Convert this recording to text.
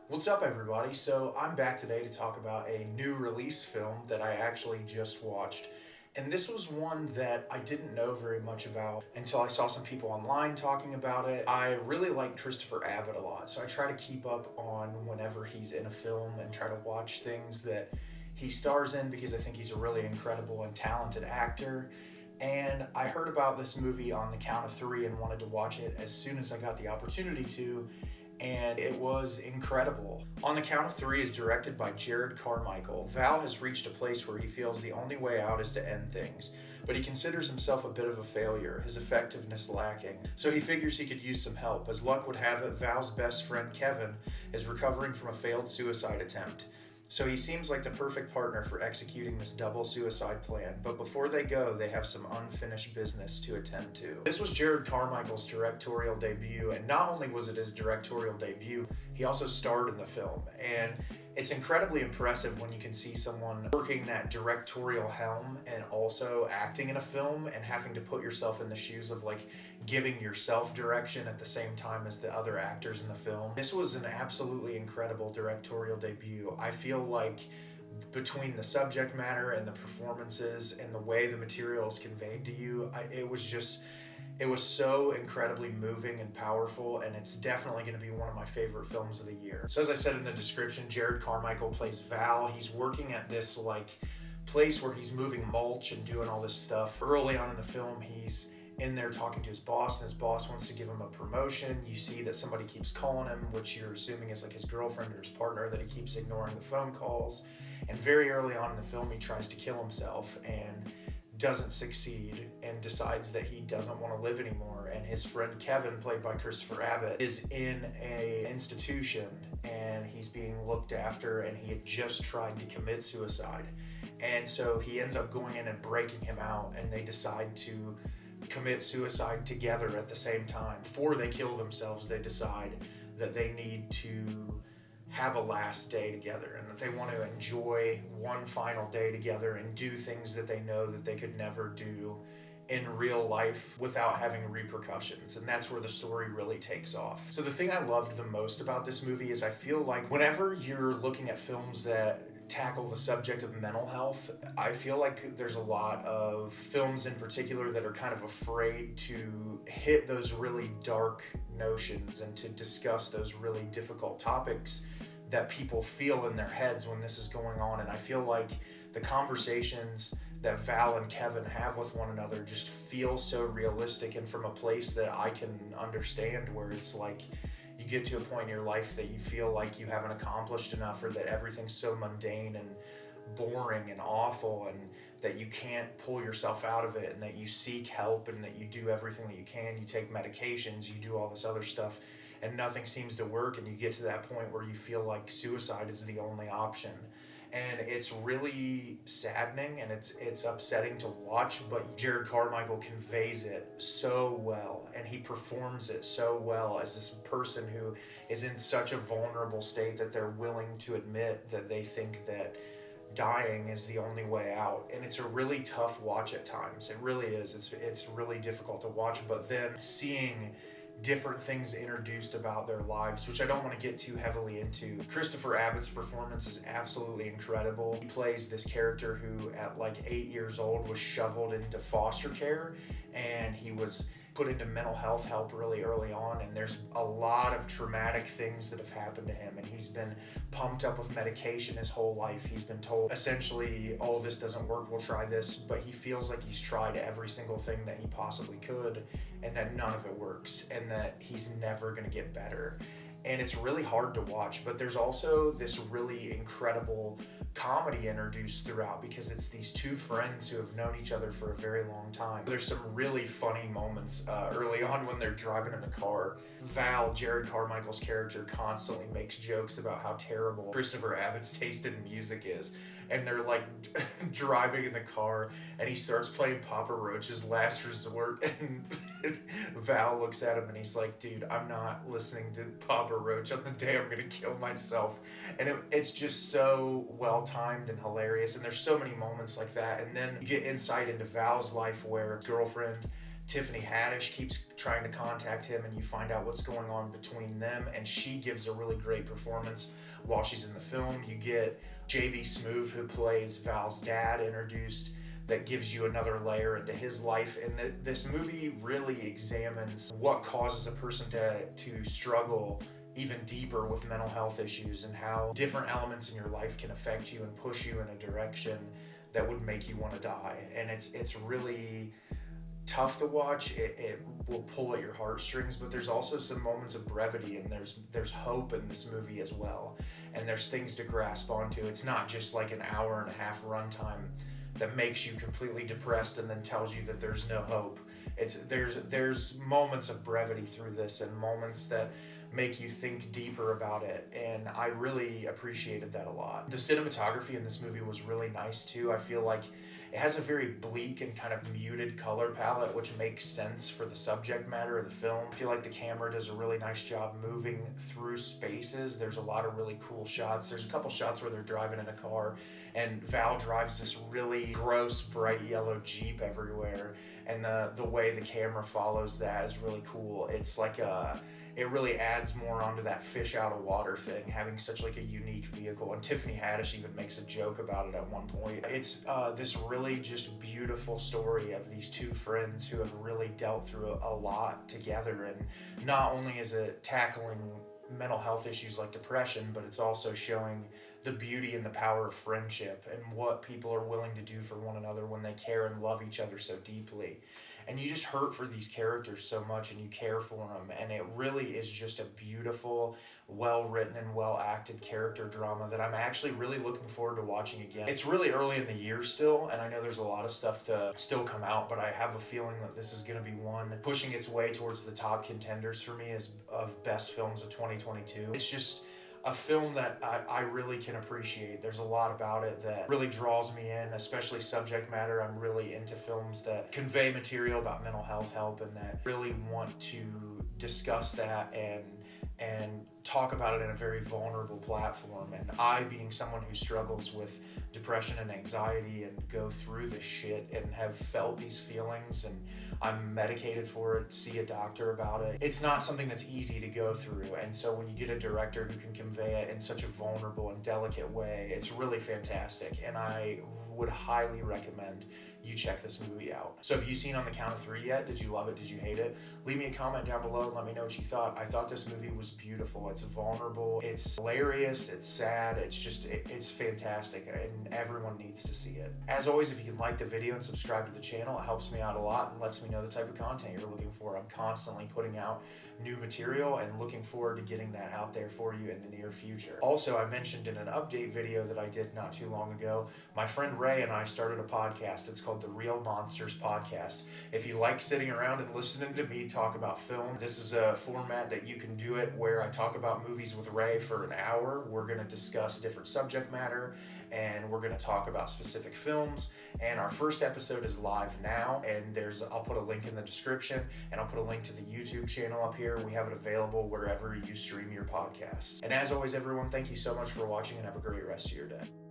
What's up, everybody? So I'm back today to talk about a new release film that I actually just watched. And this was one that I didn't know very much about until I saw some people online talking about it. I really like Christopher Abbott a lot, so I try to keep up on whenever he's in a film and try to watch things that he stars in because I think he's a really incredible and talented actor. And I heard about this movie on the count of three and wanted to watch it as soon as I got the opportunity to, and it was incredible. On the Count of Three is directed by Jerrod Carmichael. Val has reached a place where he feels the only way out is to end things, but he considers himself a bit of a failure, his effectiveness lacking. So he figures he could use some help. As luck would have it, Val's best friend Kevin is recovering from a failed suicide attempt. So he seems like the perfect partner for executing this double suicide plan, but before they go, they have some unfinished business to attend to. This was Jerrod Carmichael's directorial debut, and not only was it his directorial debut, he also starred in the film. And it's incredibly impressive when you can see someone working that directorial helm and also acting in a film and having to put yourself in the shoes of like giving yourself direction at the same time as the other actors in the film. This was an absolutely incredible directorial debut. I feel like between the subject matter and the performances and the way the material is conveyed to you, it was so incredibly moving and powerful, and it's definitely going to be one of my favorite films of the year. So as I said in the description, Jerrod Carmichael plays Val. He's working at this place where he's moving mulch and doing all this stuff. Early on in the film, he's in there talking to his boss, and his boss wants to give him a promotion. You see that somebody keeps calling him, which you're assuming is like his girlfriend or his partner, that he keeps ignoring the phone calls. And very early on in the film, he tries to kill himself and doesn't succeed and decides that he doesn't want to live anymore. And his friend Kevin, played by Christopher Abbott, is in a institution and he's being looked after, and he had just tried to commit suicide. And so he ends up going in and breaking him out, and they decide to commit suicide together at the same time. Before they kill themselves, they decide that they need to have a last day together and that they want to enjoy one final day together and do things that they know that they could never do in real life without having repercussions. And that's where the story really takes off. So the thing I loved the most about this movie is I feel like whenever you're looking at films that tackle the subject of mental health, I feel like there's a lot of films in particular that are kind of afraid to hit those really dark notions and to discuss those really difficult topics that people feel in their heads when this is going on. And I feel like the conversations that Val and Kevin have with one another just feel so realistic and from a place that I can understand, where it's like you get to a point in your life that you feel like you haven't accomplished enough, or that everything's so mundane and boring and awful, and that you can't pull yourself out of it, and that you seek help, and that you do everything that you can. You take medications, you do all this other stuff, and nothing seems to work, and you get to that point where you feel like suicide is the only option. And it's really saddening and it's upsetting to watch, but Jerrod Carmichael conveys it so well, and he performs it so well as this person who is in such a vulnerable state that they're willing to admit that they think that dying is the only way out. And it's a really tough watch at times. It really is. It's really difficult to watch, but then seeing different things introduced about their lives, which I don't want to get too heavily into. Christopher Abbott's performance is absolutely incredible. He plays this character who at like 8 years old was shoveled into foster care, and he was put into mental health help really early on, and there's a lot of traumatic things that have happened to him, and he's been pumped up with medication his whole life. He's been told essentially, oh, this doesn't work, we'll try this, but he feels like he's tried every single thing that he possibly could, and that none of it works, and that he's never going to get better. And it's really hard to watch, but there's also this really incredible comedy introduced throughout, because it's these two friends who have known each other for a very long time. There's some really funny moments early on when they're driving in the car. Val, Jerrod Carmichael's character, constantly makes jokes about how terrible Christopher Abbott's taste in music is. And they're like driving in the car, and he starts playing Papa Roach's Last Resort, and Val looks at him and he's like, dude, I'm not listening to Papa Roach on the day I'm gonna kill myself. And it's just so well timed and hilarious, and there's so many moments like that. And then you get insight into Val's life, where his girlfriend Tiffany Haddish keeps trying to contact him, and you find out what's going on between them, and she gives a really great performance while she's in the film. You get J.B. Smoove, who plays Val's dad, introduced, that gives you another layer into his life. And this movie really examines what causes a person to struggle even deeper with mental health issues, and how different elements in your life can affect you and push you in a direction that would make you want to die. And it's really tough to watch. It will pull at your heartstrings, but there's also some moments of brevity, and there's hope in this movie as well, and there's things to grasp onto. It's not just like an hour and a half runtime that makes you completely depressed and then tells you that there's no hope. There's moments of brevity through this, and moments that make you think deeper about it, and I really appreciated that a lot. The cinematography in this movie was really nice too. I feel like it has a very bleak and kind of muted color palette, which makes sense for the subject matter of the film. I feel like the camera does a really nice job moving through spaces. There's a lot of really cool shots. There's a couple shots where they're driving in a car, and Val drives this really gross, bright yellow Jeep everywhere, and the way the camera follows that is really cool. It's like it really adds more onto that fish out of water thing, having such like a unique vehicle. And Tiffany Haddish even makes a joke about it at one point. It's this really just beautiful story of these two friends who have really dealt through a lot together. And not only is it tackling mental health issues like depression, but it's also showing the beauty and the power of friendship and what people are willing to do for one another when they care and love each other so deeply. And you just hurt for these characters so much, and you care for them, and it really is just a beautiful, well-written and well-acted character drama that I'm actually really looking forward to watching again. It's really early in the year still, and I know there's a lot of stuff to still come out, but I have a feeling that this is going to be one pushing its way towards the top contenders for me as of best films of 2022. It's just a film that I really can appreciate. There's a lot about it that really draws me in, especially subject matter. I'm really into films that convey material about mental health help, and that really want to discuss that and talk about it in a very vulnerable platform. And I, being someone who struggles with depression and anxiety and go through this shit and have felt these feelings, and I'm medicated for it, see a doctor about it. It's not something that's easy to go through. And so when you get a director who can convey it in such a vulnerable and delicate way, it's really fantastic. And I would highly recommend you check this movie out. So have you seen On the Count of Three yet? Did you love it? Did you hate it? Leave me a comment down below and let me know what you thought. I thought this movie was beautiful. It's vulnerable. It's hilarious. It's sad. It's fantastic, and everyone needs to see it. As always, if you can like the video and subscribe to the channel, it helps me out a lot and lets me know the type of content you're looking for. I'm constantly putting out new material and looking forward to getting that out there for you in the near future. Also, I mentioned in an update video that I did not too long ago, my friend Ray and I started a podcast. It's called The Real Monsters Podcast. If you like sitting around and listening to me talk about film, this is a format that you can do it where I talk about movies with Ray for an hour. We're going to discuss different subject matter, and we're going to talk about specific films. And our first episode is live now, and I'll put a link in the description, and I'll put a link to the YouTube channel up here. We have it available wherever you stream your podcasts. And as always, everyone, thank you so much for watching, and have a great rest of your day.